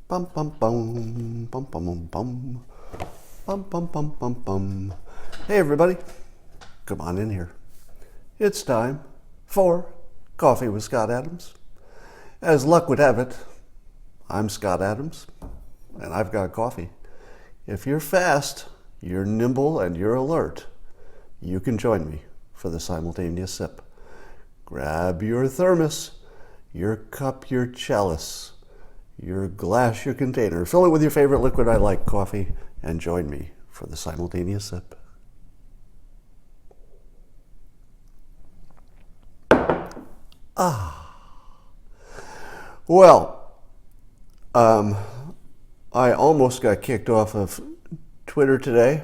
Bum bum bum bum bum bum bum bum bum bum bum bum. Hey everybody, come on in here. It's time for Coffee with Scott Adams. As luck would have it, I'm Scott Adams, and I've got coffee. If you're fast, you're nimble, and you're alert, you can join me for the simultaneous sip. Grab your thermos, your cup, your chalice, your glass, your container. Fill it with your favorite liquid I like, coffee, and join me for the simultaneous sip. Well, I almost got kicked off of Twitter today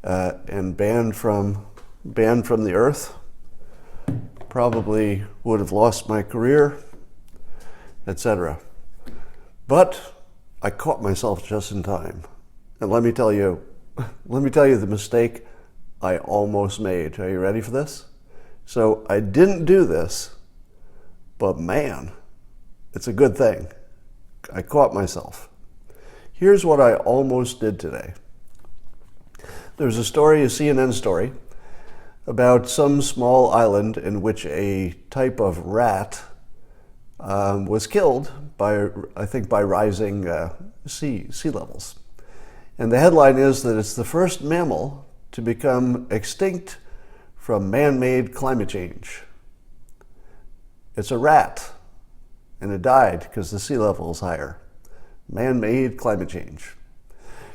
and banned from the earth. Probably would have lost my career, etc. But I caught myself just in time. And let me tell you the mistake I almost made. Are you ready for this? So I didn't do this, but man, it's a good thing. I caught myself. Here's what I almost did today. There's a CNN story, about some small island in which a type of rat was killed by rising sea levels. And the headline is that it's the first mammal to become extinct from man-made climate change. It's a rat, and it died because the sea level is higher. Man-made climate change.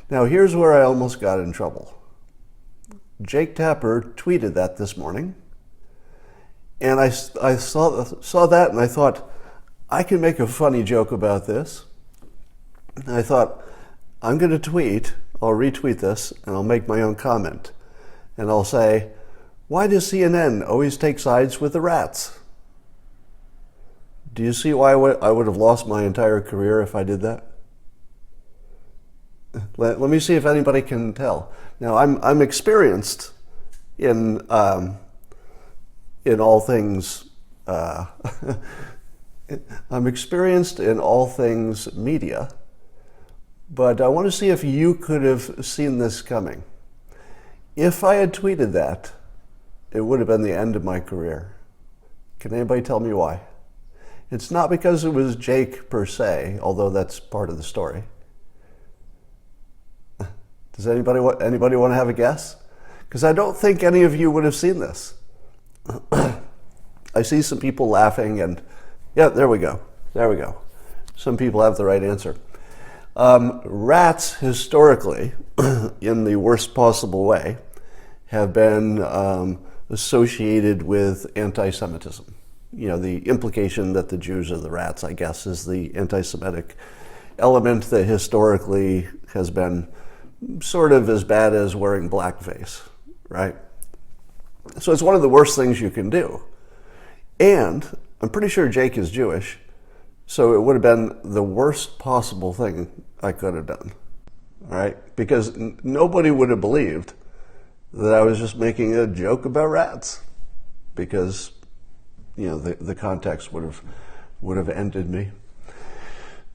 Now here's where I almost got in trouble. Jake Tapper tweeted that this morning, and I saw that and I thought, I can make a funny joke about this. And I thought, I'm going to I'll retweet this, and I'll make my own comment. And I'll say, why does CNN always take sides with the rats? Do you see why I would have lost my entire career if I did that? Let me see if anybody can tell. Now, I'm experienced in all things. I'm experienced in all things media, but I want to see if you could have seen this coming. If I had tweeted that, it would have been the end of my career. Can anybody tell me why? It's not because it was Jake per se, although that's part of the story. Does anybody want to have a guess? Because I don't think any of you would have seen this. I see some people laughing, and yeah, there we go. Some people have the right answer. Rats, historically, in the worst possible way, have been associated with anti-Semitism. You know, the implication that the Jews are the rats, I guess, is the anti-Semitic element that historically has been sort of as bad as wearing blackface, right? So it's one of the worst things you can do. And I'm pretty sure Jake is Jewish, so it would have been the worst possible thing I could have done, all right? Because nobody would have believed that I was just making a joke about rats, because, you know, the context would have ended me.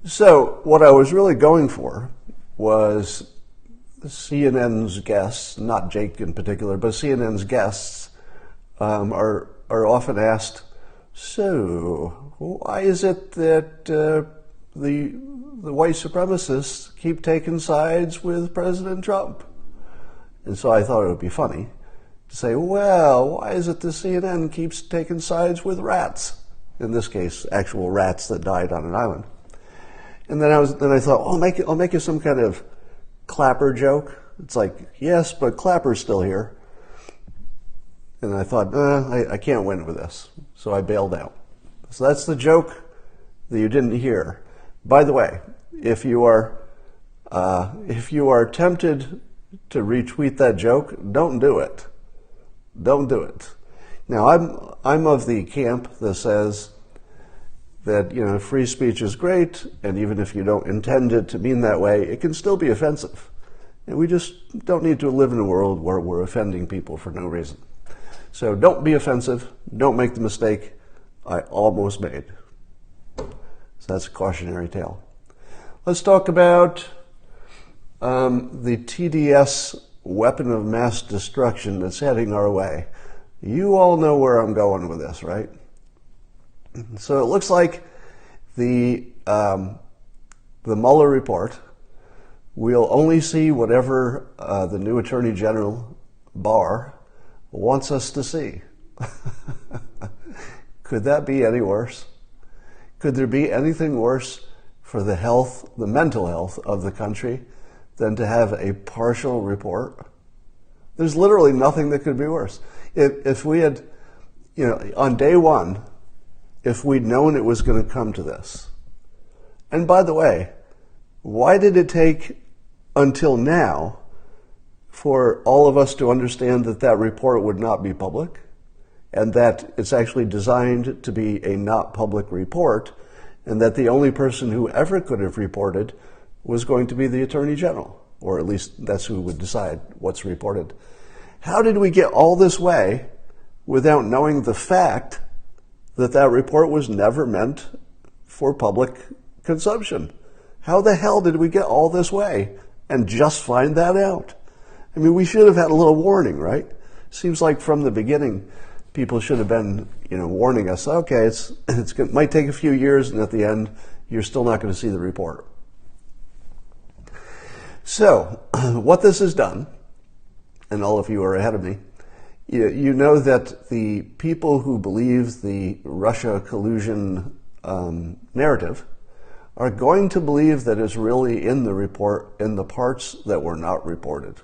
So what I was really going for was CNN's guests, not Jake in particular, but CNN's guests are often asked, so why is it that the white supremacists keep taking sides with President Trump? And so I thought it would be funny to say, well, why is it the CNN keeps taking sides with rats? In this case, actual rats that died on an island. And then I thought, I'll make you some kind of Clapper joke. It's like, yes, but Clapper's still here. And I thought, I can't win with this. So I bailed out. So that's the joke that you didn't hear. By the way, if you are tempted to retweet that joke, don't do it. Don't do it. Now, I'm of the camp that says that, you know, free speech is great, and even if you don't intend it to mean that way, it can still be offensive. And we just don't need to live in a world where we're offending people for no reason. So don't be offensive. Don't make the mistake I almost made. So that's a cautionary tale. Let's talk about the TDS weapon of mass destruction that's heading our way. You all know where I'm going with this, right? So it looks like the Mueller report, we'll only see whatever the new Attorney General, Barr, wants us to see. Could that be any worse? Could there be anything worse for the health, the mental health of the country than to have a partial report? There's literally nothing that could be worse. If we had, on day one, if we'd known it was going to come to this. And by the way, why did it take until now for all of us to understand that that report would not be public and that it's actually designed to be a not public report and that the only person who ever could have reported was going to be the Attorney General, or at least that's who would decide what's reported? How did we get all this way without knowing the fact that that report was never meant for public consumption? How the hell did we get all this way and just find that out? I mean, we should have had a little warning, right? Seems like from the beginning, people should have been, warning us, okay, it might take a few years, and at the end, you're still not going to see the report. So, what this has done, and all of you are ahead of me, you know that the people who believe the Russia collusion narrative are going to believe that it's really in the report in the parts that were not reported.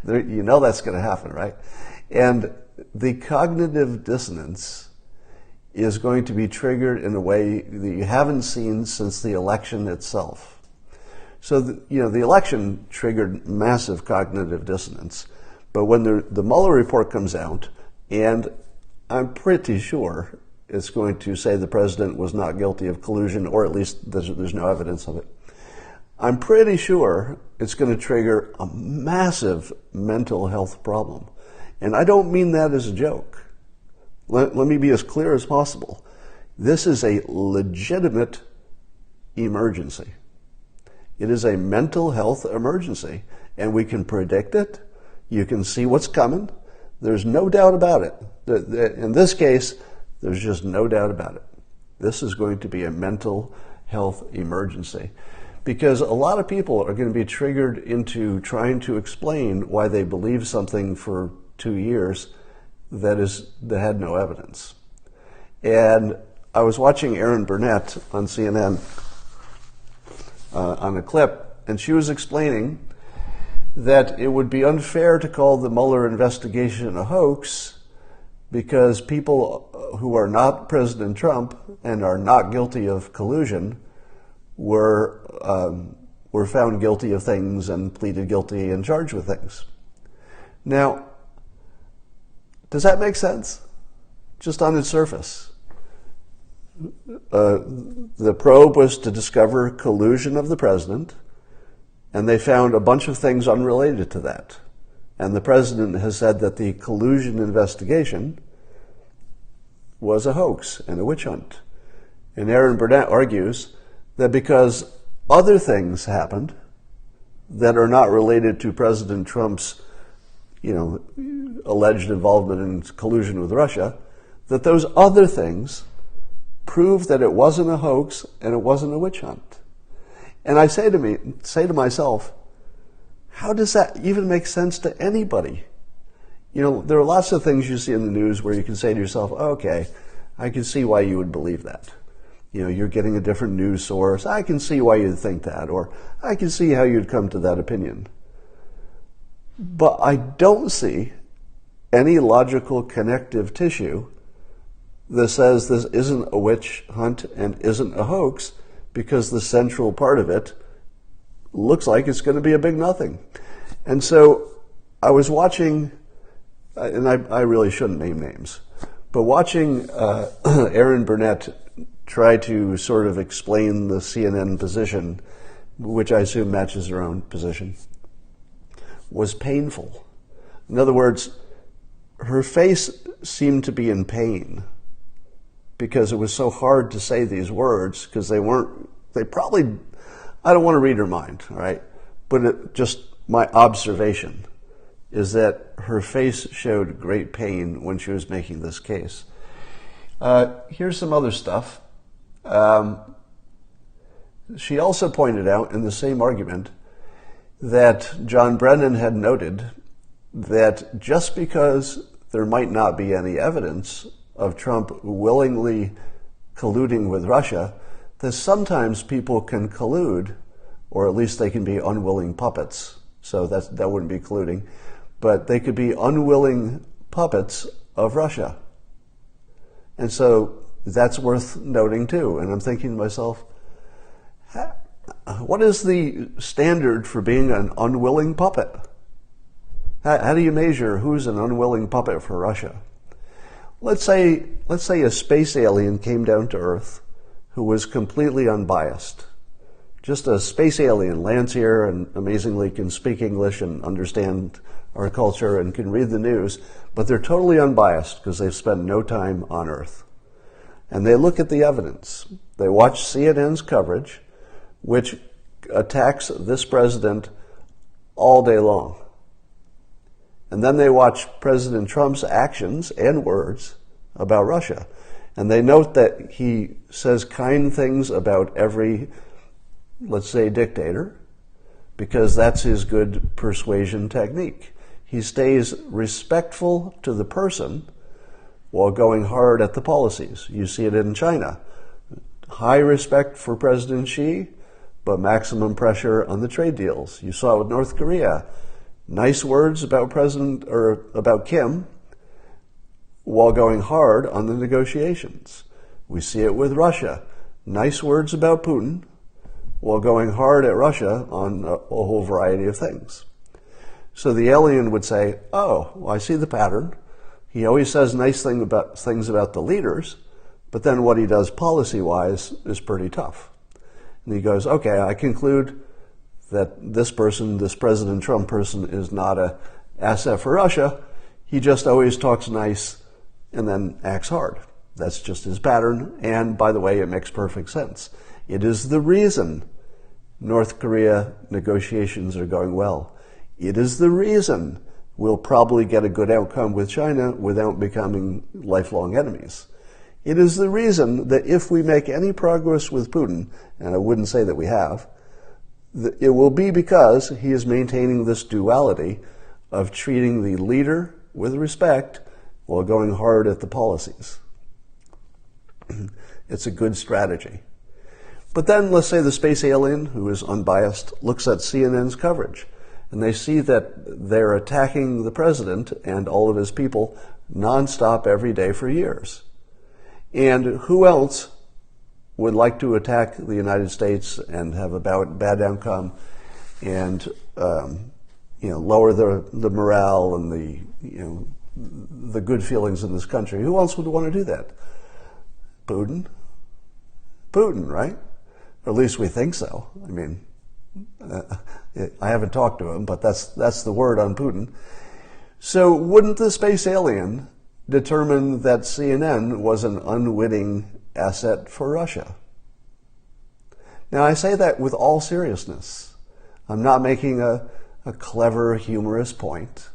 You know that's going to happen, right? And the cognitive dissonance is going to be triggered in a way that you haven't seen since the election itself. So, the election triggered massive cognitive dissonance. But when the Mueller report comes out, and I'm pretty sure it's going to say the president was not guilty of collusion, or at least there's no evidence of it, I'm pretty sure it's going to trigger a massive mental health problem. And I don't mean that as a joke. Let me be as clear as possible. This is a legitimate emergency. It is a mental health emergency, and we can predict it. You can see what's coming. There's no doubt about it. In this case, there's just no doubt about it. This is going to be a mental health emergency because a lot of people are going to be triggered into trying to explain why they believe something for 2 years that had no evidence. And I was watching Erin Burnett on CNN on a clip, and she was explaining that it would be unfair to call the Mueller investigation a hoax because people who are not President Trump and are not guilty of collusion were found guilty of things and pleaded guilty and charged with things. Now, does that make sense? Just on its surface. The probe was to discover collusion of the president, and they found a bunch of things unrelated to that. And the president has said that the collusion investigation was a hoax and a witch hunt. And Erin Burnett argues that because other things happened that are not related to President Trump's alleged involvement in collusion with Russia, that those other things prove that it wasn't a hoax and it wasn't a witch hunt. And I say to myself, how does that even make sense to anybody? There are lots of things you see in the news where you can say to yourself, okay, I can see why you would believe that. You're getting a different news source. I can see why you'd think that, or I can see how you'd come to that opinion. But I don't see any logical connective tissue that says this isn't a witch hunt and isn't a hoax because the central part of it looks like it's going to be a big nothing. And so I was watching, and I really shouldn't name names, but watching Erin Burnett try to sort of explain the CNN position, which I assume matches her own position, was painful. In other words, her face seemed to be in pain because it was so hard to say these words because they weren't they probably, I don't want to read her mind, all right? But just my observation is that her face showed great pain when she was making this case. Here's some other stuff. She also pointed out in the same argument that John Brennan had noted that just because there might not be any evidence of Trump willingly colluding with Russia, that sometimes people can collude, or at least they can be unwilling puppets. So that wouldn't be colluding, but they could be unwilling puppets of Russia. And so that's worth noting too. And I'm thinking to myself, what is the standard for being an unwilling puppet? How do you measure who's an unwilling puppet for Russia? Let's say a space alien came down to Earth who was completely unbiased. Just a space alien lands here and amazingly can speak English and understand our culture and can read the news, but they're totally unbiased because they've spent no time on Earth. And they look at the evidence. They watch CNN's coverage, which attacks this president all day long. And then they watch President Trump's actions and words about Russia. And they note that he says kind things about every, let's say, dictator, because that's his good persuasion technique. He stays respectful to the person while going hard at the policies. You see it in China. High respect for President Xi, but maximum pressure on the trade deals. You saw it with North Korea. Nice words about about Kim while going hard on the negotiations. We see it with Russia. Nice words about Putin while going hard at Russia on a whole variety of things. So the alien would say, oh, well, I see the pattern. He always says nice things about the leaders, but then what he does policy-wise is pretty tough. And he goes, okay, I conclude that this person, this President Trump person, is not an asset for Russia. He just always talks nice and then acts hard. That's just his pattern. And by the way, it makes perfect sense. It is the reason North Korea negotiations are going well. It is the reason we'll probably get a good outcome with China without becoming lifelong enemies. It is the reason that if we make any progress with Putin, and I wouldn't say that we have, it will be because he is maintaining this duality of treating the leader with respect while going hard at the policies. It's a good strategy. But then let's say the space alien, who is unbiased, looks at CNN's coverage, and they see that they're attacking the president and all of his people nonstop every day for years. And who else would like to attack the United States and have a bad outcome and lower the morale and the good feelings in this country? Who else would want to do that? Putin, right? Or at least we think so. I mean, I haven't talked to him, but that's the word on Putin. So wouldn't the space alien determine that CNN was an unwitting asset for Russia? Now, I say that with all seriousness. I'm not making a clever, humorous point.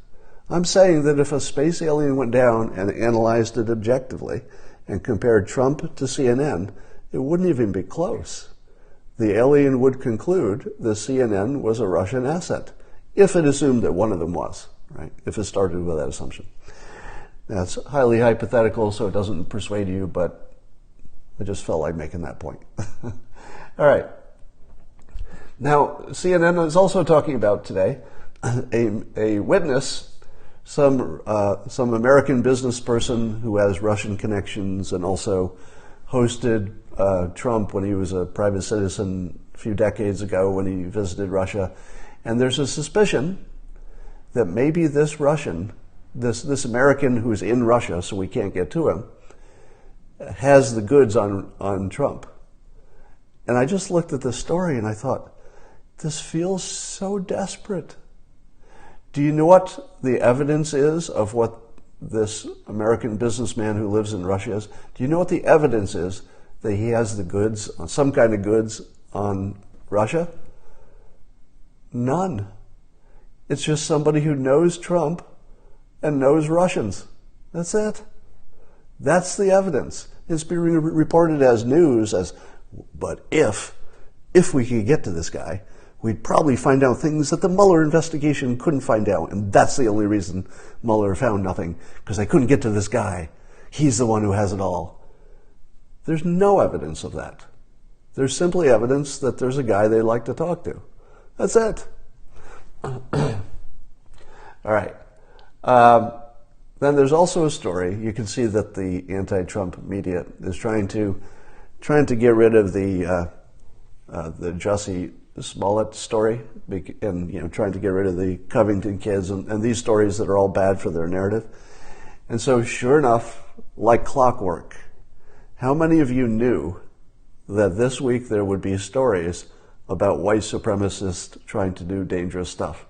I'm saying that if a space alien went down and analyzed it objectively and compared Trump to CNN, it wouldn't even be close. The alien would conclude that CNN was a Russian asset, if it assumed that one of them was, right? If it started with that assumption. That's highly hypothetical, so it doesn't persuade you, but I just felt like making that point. All right. Now, CNN is also talking about today a witness, some American business person who has Russian connections and also hosted Trump when he was a private citizen a few decades ago when he visited Russia. And there's a suspicion that maybe this Russian, this American who's in Russia, so we can't get to him, has the goods on Trump. And I just looked at this story and I thought, this feels so desperate. Do you know what the evidence is of what this American businessman who lives in Russia is? Do you know what the evidence is that he has the goods, some kind of goods on Russia? None. It's just somebody who knows Trump and knows Russians. That's it. That's the evidence. It's being reported as news, but if we could get to this guy, we'd probably find out things that the Mueller investigation couldn't find out. And that's the only reason Mueller found nothing, because they couldn't get to this guy. He's the one who has it all. There's no evidence of that. There's simply evidence that there's a guy they like to talk to. That's it. All right. Then there's also a story. You can see that the anti-Trump media is trying to get rid of the Jussie Smollet story, and trying to get rid of the Covington kids and these stories that are all bad for their narrative. And so, sure enough, like clockwork, how many of you knew that this week there would be stories about white supremacists trying to do dangerous stuff?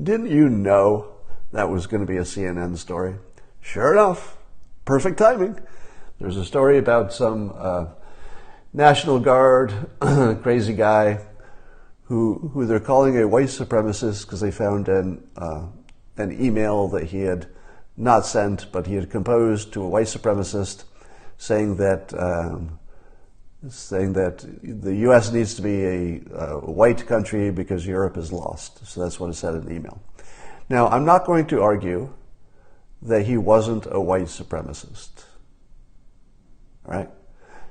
Didn't you know that was going to be a CNN story? Sure enough, perfect timing. There's a story about some National Guard crazy guy who they're calling a white supremacist because they found an email that he had not sent, but he had composed to a white supremacist saying that the U.S. needs to be a white country because Europe is lost. So that's what it said in the email. Now, I'm not going to argue that he wasn't a white supremacist. All right?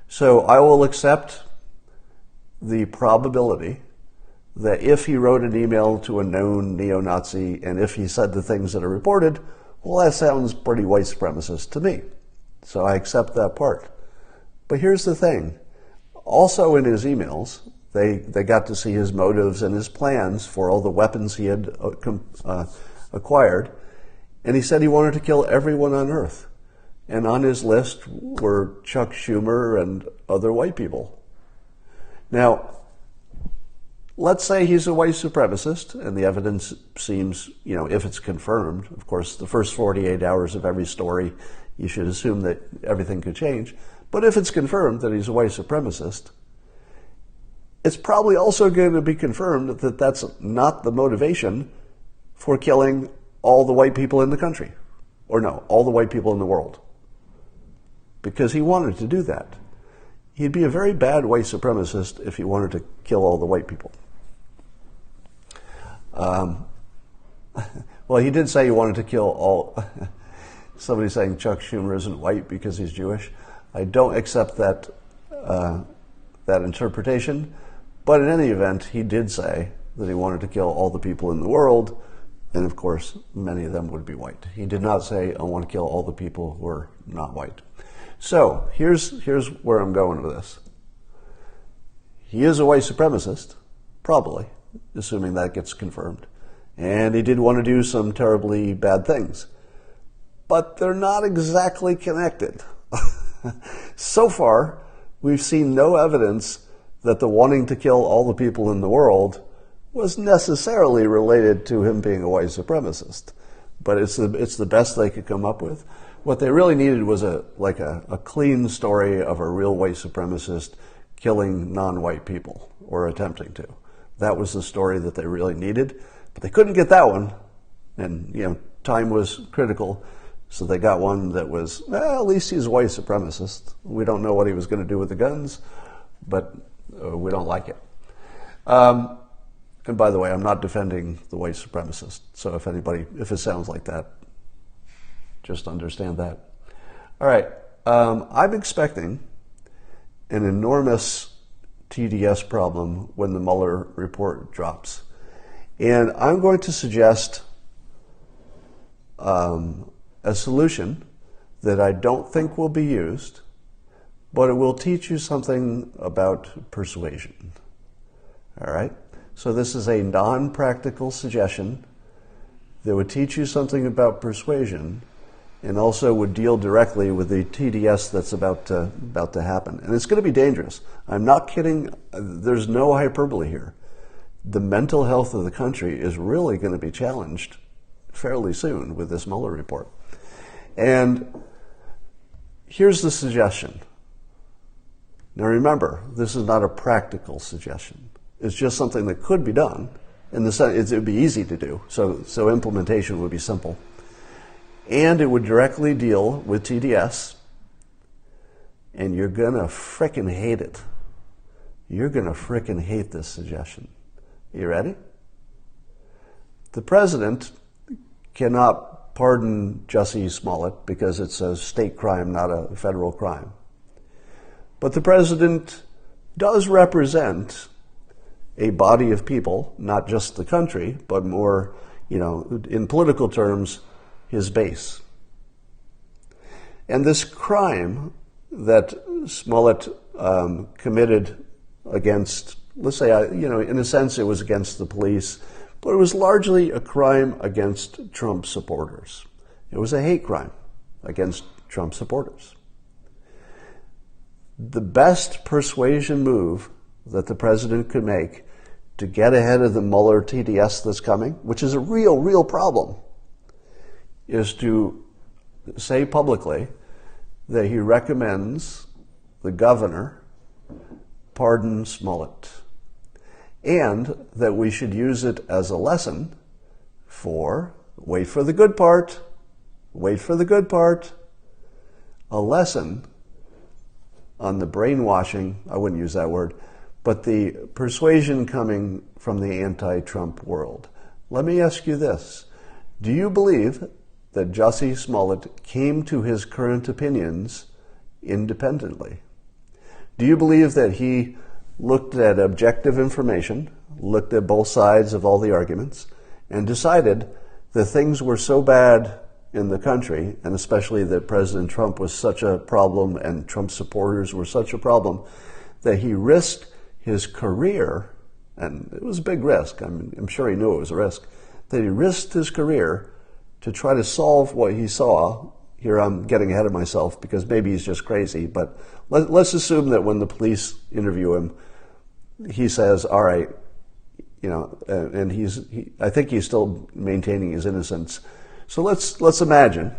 So I will accept the probability that if he wrote an email to a known neo-Nazi and if he said the things that are reported, well, that sounds pretty white supremacist to me. So I accept that part. But here's the thing. Also in his emails, they got to see his motives and his plans for all the weapons he had acquired. And he said he wanted to kill everyone on Earth. And on his list were Chuck Schumer and other white people. Now, let's say he's a white supremacist, and the evidence seems, if it's confirmed, of course, the first 48 hours of every story, you should assume that everything could change. But if it's confirmed that he's a white supremacist, it's probably also going to be confirmed that that's not the motivation for killing all the white people in the country. Or no, all the white people in the world. Because he wanted to do that. He'd be a very bad white supremacist if he wanted to kill all the white people. Well, he did say he wanted to kill all... Somebody saying Chuck Schumer isn't white because he's Jewish. I don't accept that interpretation. But in any event, he did say that he wanted to kill all the people in the world. And of course, many of them would be white. He did not say, I want to kill all the people who are not white. So here's where I'm going with this. He is a white supremacist, probably, assuming that gets confirmed. And he did want to do some terribly bad things. But they're not exactly connected. So far, we've seen no evidence that the wanting to kill all the people in the world was necessarily related to him being a white supremacist. But it's the best they could come up with. What they really needed was a clean story of a real white supremacist killing non-white people, or attempting to. That was the story that they really needed. But they couldn't get that one. And, time was critical. So they got one that was, at least he's a white supremacist. We don't know what he was going to do with the guns, but we don't like it. And by the way, I'm not defending the white supremacist. So if it sounds like that, just understand that. All right. I'm expecting an enormous TDS problem when the Mueller report drops. And I'm going to suggest a solution that I don't think will be used, but it will teach you something about persuasion. All right? So this is a non-practical suggestion that would teach you something about persuasion and also would deal directly with the TDS that's about to happen. And it's going to be dangerous. I'm not kidding. There's no hyperbole here. The mental health of the country is really going to be challenged fairly soon with this Mueller report. And here's the suggestion. Now remember, this is not a practical suggestion. It's just something that could be done. In the sense, it would be easy to do, so implementation would be simple. And it would directly deal with TDS, and you're gonna frickin' hate it. You're gonna frickin' hate this suggestion. You ready? The president cannot pardon Jussie Smollet because it's a state crime, not a federal crime. But the president does represent a body of people, not just the country, but more, in political terms, his base. And this crime that Smollet committed against, let's say, in a sense it was against the police, but it was largely a crime against Trump supporters. It was a hate crime against Trump supporters. The best persuasion move that the president could make to get ahead of the Mueller TDS that's coming, which is a real problem, is to say publicly that he recommends the governor pardon Smollet, and that we should use it as a lesson for, wait for the good part, a lesson on the brainwashing, I wouldn't use that word, but the persuasion coming from the anti-Trump world. Let me ask you this. Do you believe that Jussie Smollett came to his current opinions independently? Do you believe that he looked at objective information, looked at both sides of all the arguments, and decided that things were so bad in the country, and especially that President Trump was such a problem and Trump supporters were such a problem, that he risked his career, and it was a big risk, I'm sure he knew it was a risk, that he risked his career to try to solve what he saw. Here I'm getting ahead of myself because maybe he's just crazy, but let's assume that when the police interview him, he says, all right, and I think he's still maintaining his innocence. So let's imagine,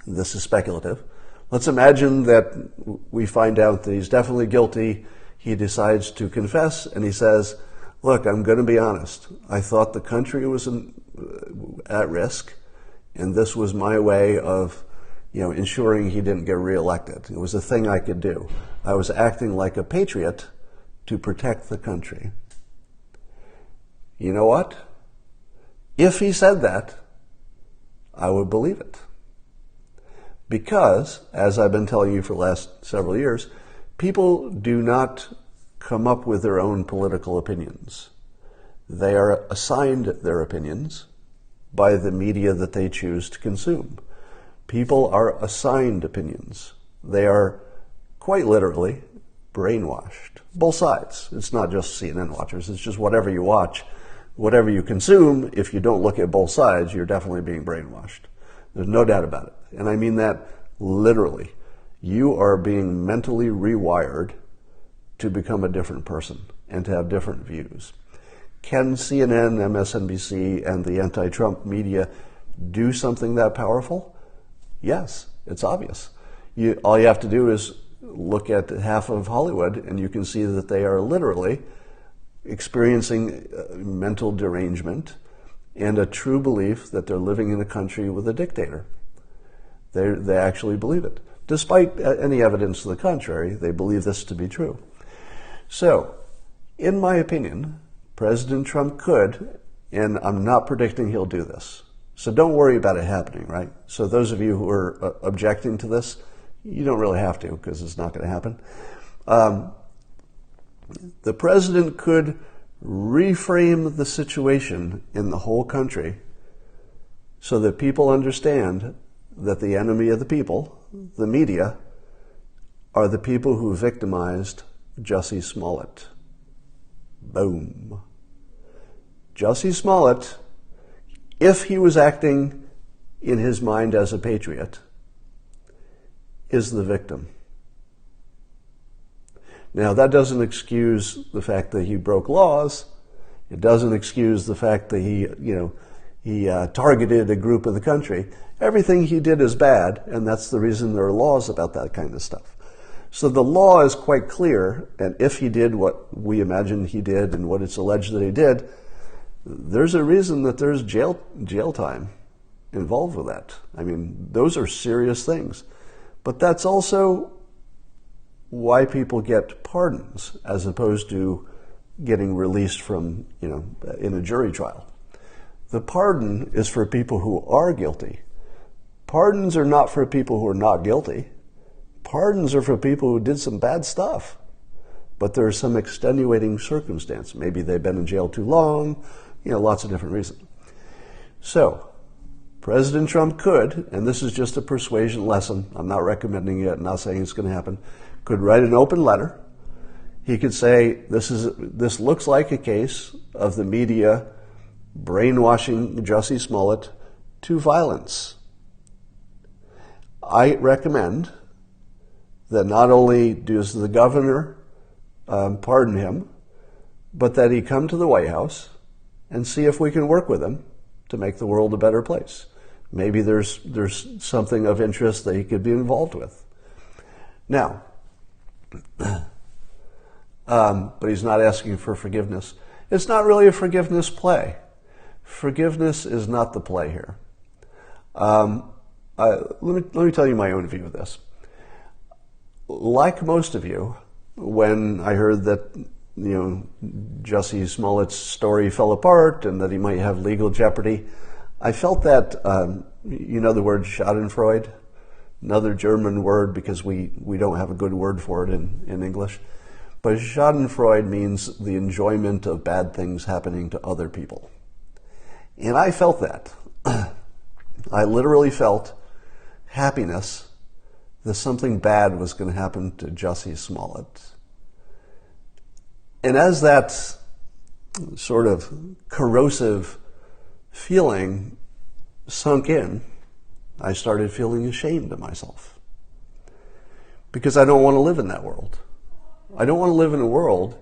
this is speculative, let's imagine that we find out that he's definitely guilty. He decides to confess and he says, look, I'm going to be honest. I thought the country was at risk, and this was my way of, ensuring he didn't get reelected. It was a thing I could do. I was acting like a patriot to protect the country. You know what? If he said that, I would believe it. Because, as I've been telling you for the last several years, people do not come up with their own political opinions. They are assigned their opinions by the media that they choose to consume. People are assigned opinions. They are quite literally brainwashed. Both sides. It's not just CNN watchers. It's just whatever you watch, whatever you consume. If you don't look at both sides, you're definitely being brainwashed. There's no doubt about it. And I mean that literally. You are being mentally rewired to become a different person and to have different views. Can CNN, MSNBC, and the anti-Trump media do something that powerful? Yes, it's obvious. All you have to do is look at half of Hollywood and you can see that they are literally experiencing mental derangement and a true belief that they're living in a country with a dictator. They actually believe it. Despite any evidence to the contrary, they believe this to be true. So, in my opinion, President Trump could, and I'm not predicting he'll do this. So don't worry about it happening, right? So those of you who are objecting to this, you don't really have to because it's not going to happen. The president could reframe the situation in the whole country so that people understand that the enemy of the people, the media, are the people who victimized Jussie Smollett. Boom. Jussie Smollett, if he was acting in his mind as a patriot, is the victim. Now, that doesn't excuse the fact that he broke laws. It doesn't excuse the fact that he targeted a group of the country. Everything he did is bad, and that's the reason there are laws about that kind of stuff. So the law is quite clear, and if he did what we imagine he did and what it's alleged that he did, there's a reason that there's jail time involved with that. I mean, those are serious things. But that's also why people get pardons as opposed to getting released from, in a jury trial. The pardon is for people who are guilty. Pardons are not for people who are not guilty. Pardons are for people who did some bad stuff, but there's some extenuating circumstance. Maybe they've been in jail too long, lots of different reasons. So, President Trump could, and this is just a persuasion lesson, I'm not recommending it, not saying it's going to happen, could write an open letter. He could say, this looks like a case of the media brainwashing Jussie Smollet to violence. I recommend that not only does the governor pardon him, but that he come to the White House and see if we can work with him to make the world a better place. Maybe there's something of interest that he could be involved with. Now, but he's not asking for forgiveness. It's not really a forgiveness play. Forgiveness is not the play here. Let me tell you my own view of this. Like most of you, when I heard that Jussie Smollett's story fell apart and that he might have legal jeopardy, I felt that the word Schadenfreude, another German word because we don't have a good word for it in English. But Schadenfreude means the enjoyment of bad things happening to other people. And I felt that. I literally felt happiness that something bad was going to happen to Jussie Smollett. And as that sort of corrosive feeling sunk in, I started feeling ashamed of myself. Because I don't want to live in that world. I don't want to live in a world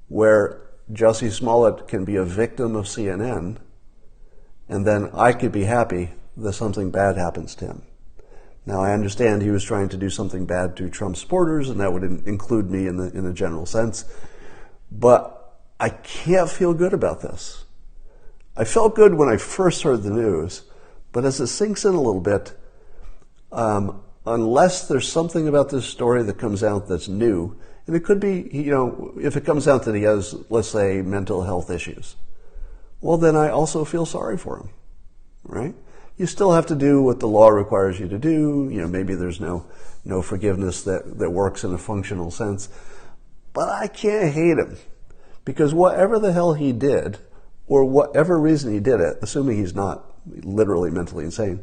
where Jussie Smollett can be a victim of CNN and then I could be happy that something bad happens to him. Now, I understand he was trying to do something bad to Trump supporters, and that would include me in a general sense. But I can't feel good about this. I felt good when I first heard the news, but as it sinks in a little bit, unless there's something about this story that comes out that's new, and it could be, if it comes out that he has, let's say, mental health issues, well, then I also feel sorry for him, right? You still have to do what the law requires you to do. Maybe there's no forgiveness that works in a functional sense. But I can't hate him because whatever the hell he did, or whatever reason he did it, assuming he's not literally mentally insane,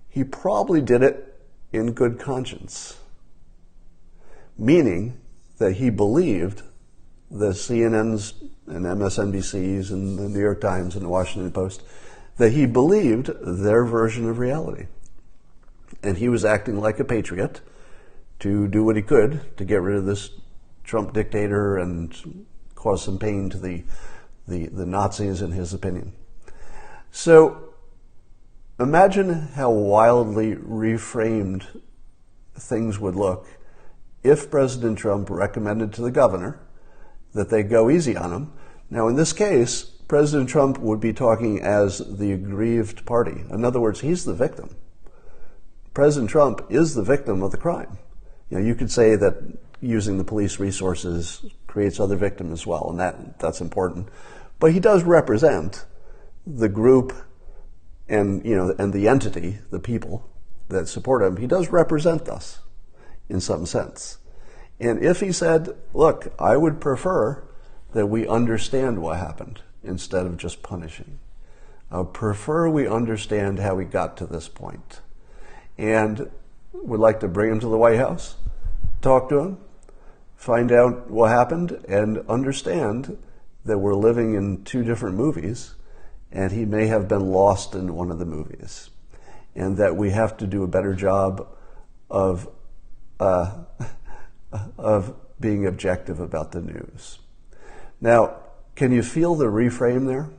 he probably did it in good conscience. Meaning that he believed the CNNs and MSNBCs and the New York Times and the Washington Post, that he believed their version of reality. And he was acting like a patriot to do what he could to get rid of this Trump dictator and cause some pain to the Nazis, in his opinion. So imagine how wildly reframed things would look if President Trump recommended to the governor that they go easy on him. Now, in this case, President Trump would be talking as the aggrieved party. In other words, he's the victim. President Trump is the victim of the crime. You could say that using the police resources creates other victims as well, and that's important. But he does represent the group and the entity, the people that support him. He does represent us in some sense. And if he said, look, I would prefer that we understand what happened instead of just punishing. I would prefer we understand how we got to this point. And would like to bring him to the White House, talk to him, find out what happened, and understand that we're living in two different movies, and he may have been lost in one of the movies. And that we have to do a better job of being objective about the news. Now, can you feel the reframe there?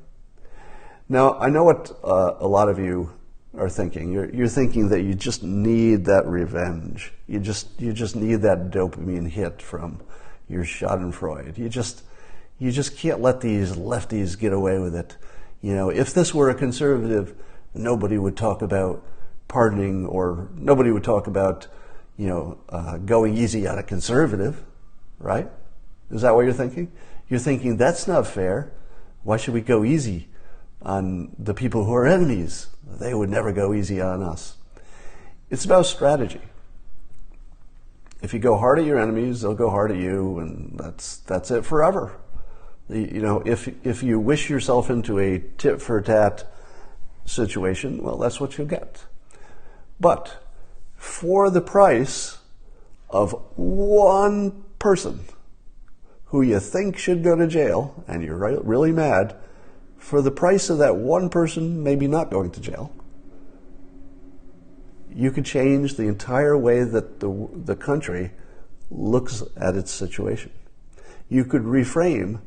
Now, I know what a lot of you are thinking. You're thinking that you just need that revenge. You just need that dopamine hit from your Schadenfreude. You just can't let these lefties get away with it. You know, if this were a conservative, nobody would talk about pardoning, or nobody would talk about, you know, going easy on a conservative, right? Is that what you're thinking? You're thinking that's not fair. Why should we go easy on the people who are enemies? They would never go easy on us. It's about strategy. If you go hard at your enemies, they'll go hard at you, and that's it forever. You know, if you wish yourself into a tit for tat situation, well, that's what you'll get. But for the price of one person who you think should go to jail, and you're really mad, for the price of that one person maybe not going to jail, you could change the entire way that the country looks at its situation. You could reframe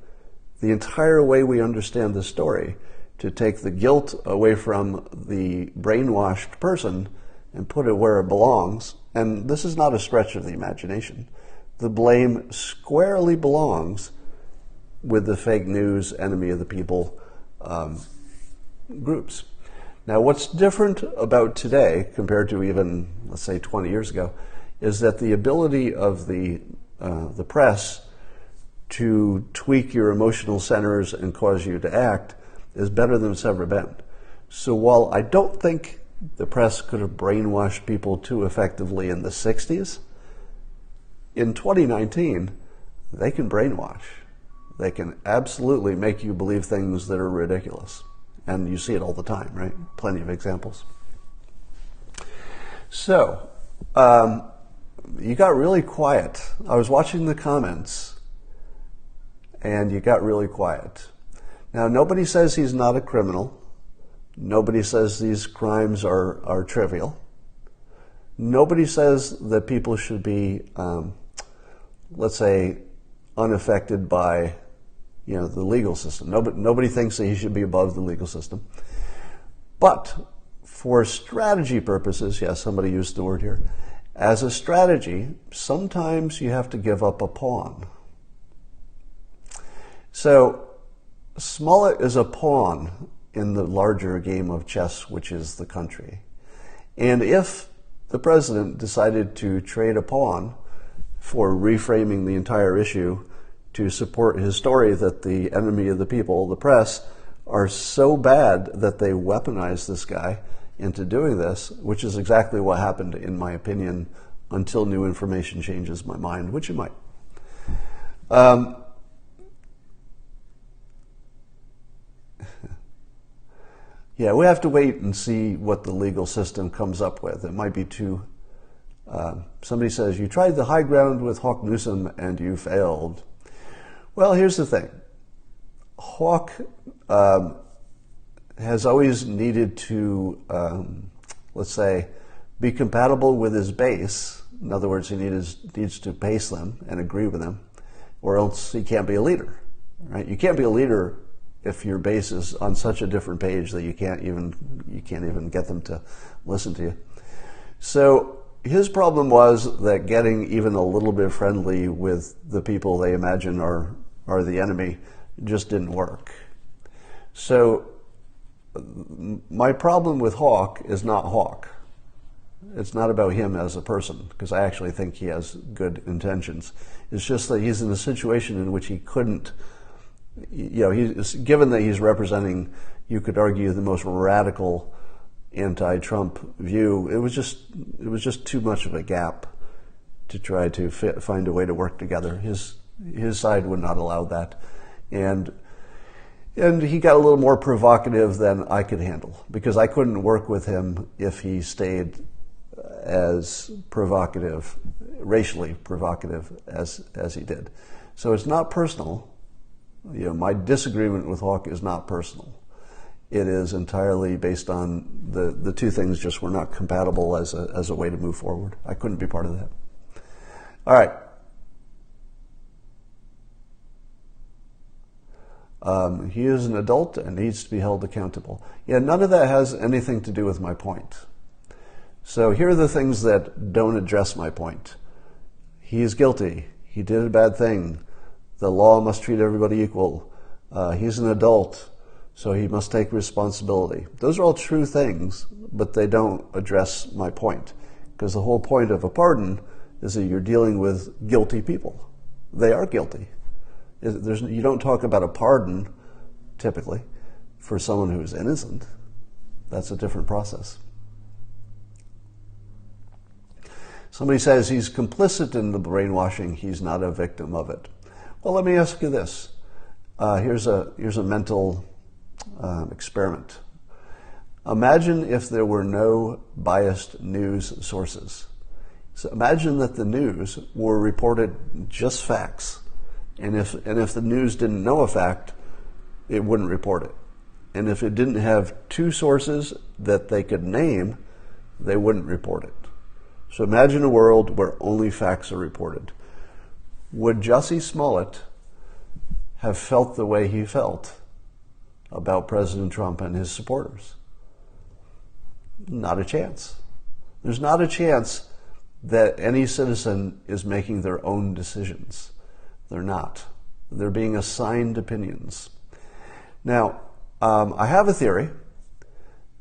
the entire way we understand the story to take the guilt away from the brainwashed person and put it where it belongs. And this is not a stretch of the imagination. The blame squarely belongs with the fake news, enemy of the people groups. Now, what's different about today compared to even, let's say, 20 years ago, is that the ability of the press to tweak your emotional centers and cause you to act is better than it's ever been. So while I don't think the press could have brainwashed people too effectively in the 60s, in 2019, they can brainwash. They can absolutely make you believe things that are ridiculous. And you see it all the time, right? Plenty of examples. So, you got really quiet. I was watching the comments, and you got really quiet. Now, nobody says he's not a criminal. Nobody says these crimes are trivial. Nobody says that people should be, let's say, unaffected by, the legal system. Nobody thinks that he should be above the legal system. But for strategy purposes, yes, somebody used the word here, as a strategy, sometimes you have to give up a pawn. So Smollett is a pawn in the larger game of chess, which is the country. And if the president decided to trade a pawn for reframing the entire issue to support his story that the enemy of the people, the press, are so bad that they weaponize this guy into doing this, which is exactly what happened, in my opinion, until new information changes my mind, which it might. Yeah, we have to wait and see what the legal system comes up with. It might be too... somebody says, you tried the high ground with Hawk Newsom and you failed. Well, here's the thing. Hawk has always needed to, let's say, be compatible with his base. In other words, he needs to pace them and agree with them, or else he can't be a leader, right? You can't be a leader if your base is on such a different page that you can't even get them to listen to you. So his problem was that getting even a little bit friendly with the people they imagine are the enemy just didn't work. So my problem with Hawk is not Hawk. It's not about him as a person, because I actually think he has good intentions. It's just that he's in a situation in which he couldn't, given that he's representing, you could argue, the most radical anti-Trump view, it was just too much of a gap to try to find a way to work together. His side would not allow that, and he got a little more provocative than I could handle, because I couldn't work with him if he stayed as provocative, racially provocative as he did. So it's not personal. My disagreement with Hawk is not personal. It is entirely based on the two things just were not compatible as a way to move forward. I couldn't be part of that. All right. He is an adult and needs to be held accountable. Yeah, none of that has anything to do with my point. So here are the things that don't address my point. He is guilty. He did a bad thing. The law must treat everybody equal. He's an adult, so he must take responsibility. Those are all true things, but they don't address my point. Because the whole point of a pardon is that you're dealing with guilty people. They are guilty. You don't talk about a pardon, typically, for someone who is innocent. That's a different process. Somebody says he's complicit in the brainwashing, he's not a victim of it. Well, let me ask you this. Here's a mental experiment. Imagine if there were no biased news sources. So imagine that the news were reported just facts. And if the news didn't know a fact, it wouldn't report it. And if it didn't have two sources that they could name, they wouldn't report it. So imagine a world where only facts are reported. Would Jussie Smollet have felt the way he felt about President Trump and his supporters? Not a chance. There's not a chance that any citizen is making their own decisions. They're not. They're being assigned opinions. Now, I have a theory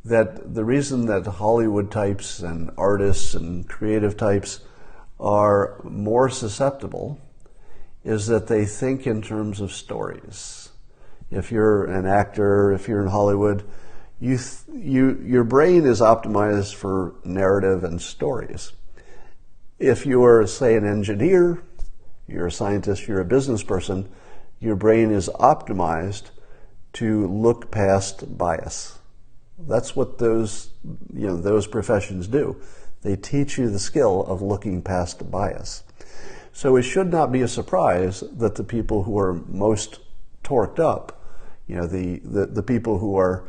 that the reason that Hollywood types and artists and creative types are more susceptible is that they think in terms of stories. If you're an actor, if you're in Hollywood, your brain is optimized for narrative and stories. If you're, say, an engineer, you're a scientist, you're a business person, your brain is optimized to look past bias. That's what those professions do. They teach you the skill of looking past bias. So it should not be a surprise that the people who are most torqued up, the people who are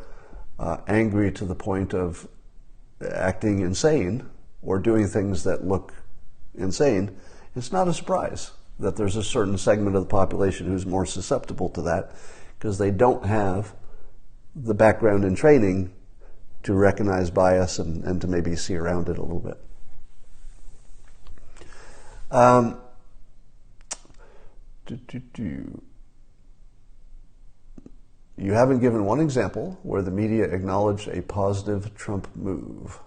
angry to the point of acting insane or doing things that look insane, it's not a surprise that there's a certain segment of the population who's more susceptible to that because they don't have the background and training to recognize bias and to maybe see around it a little bit. You haven't given one example where the media acknowledged a positive Trump move.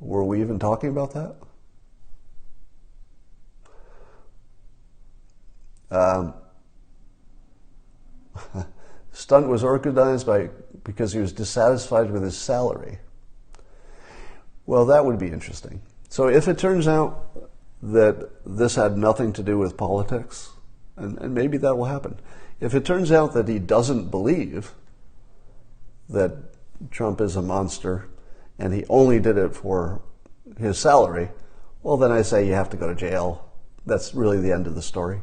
Were we even talking about that? Stunt was organized because he was dissatisfied with his salary. Well, that would be interesting. So if it turns out that this had nothing to do with politics, and maybe that will happen. If it turns out that he doesn't believe that Trump is a monster and he only did it for his salary, well, then I say you have to go to jail. That's really the end of the story.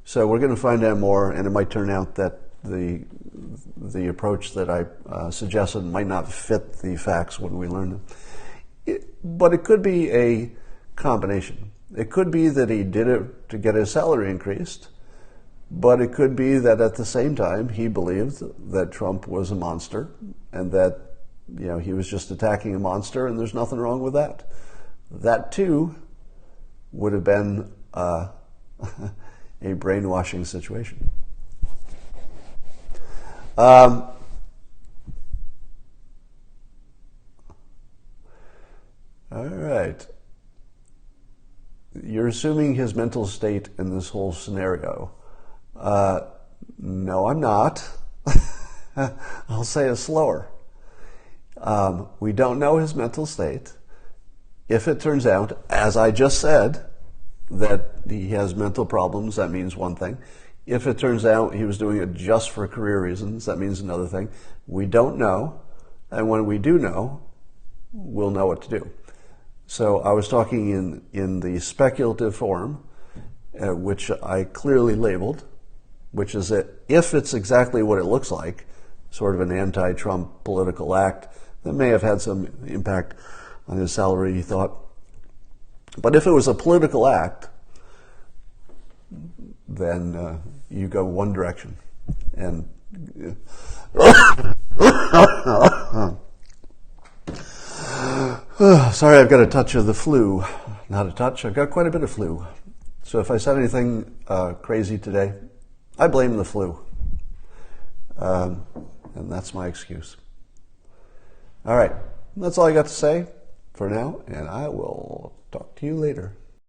So we're going to find out more, and it might turn out that the approach that I suggested might not fit the facts when we learn them. But it could be a combination. It could be that he did it to get his salary increased, but it could be that at the same time he believed that Trump was a monster and that he was just attacking a monster and there's nothing wrong with that. That too would have been a brainwashing situation. All right. You're assuming his mental state in this whole scenario. No, I'm not. I'll say it slower. We don't know his mental state. If it turns out, as I just said, that he has mental problems, that means one thing. If it turns out he was doing it just for career reasons, that means another thing. We don't know, and when we do know, we'll know what to do. So I was talking in the speculative form, which I clearly labeled, which is that if it's exactly what it looks like, sort of an anti-Trump political act that may have had some impact on his salary, he thought. But if it was a political act, then you go one direction. And sorry, I've got a touch of the flu. Not a touch, I've got quite a bit of flu. So if I said anything crazy today, I blame the flu. And that's my excuse. All right, that's all I got to say for now, and I will talk to you later.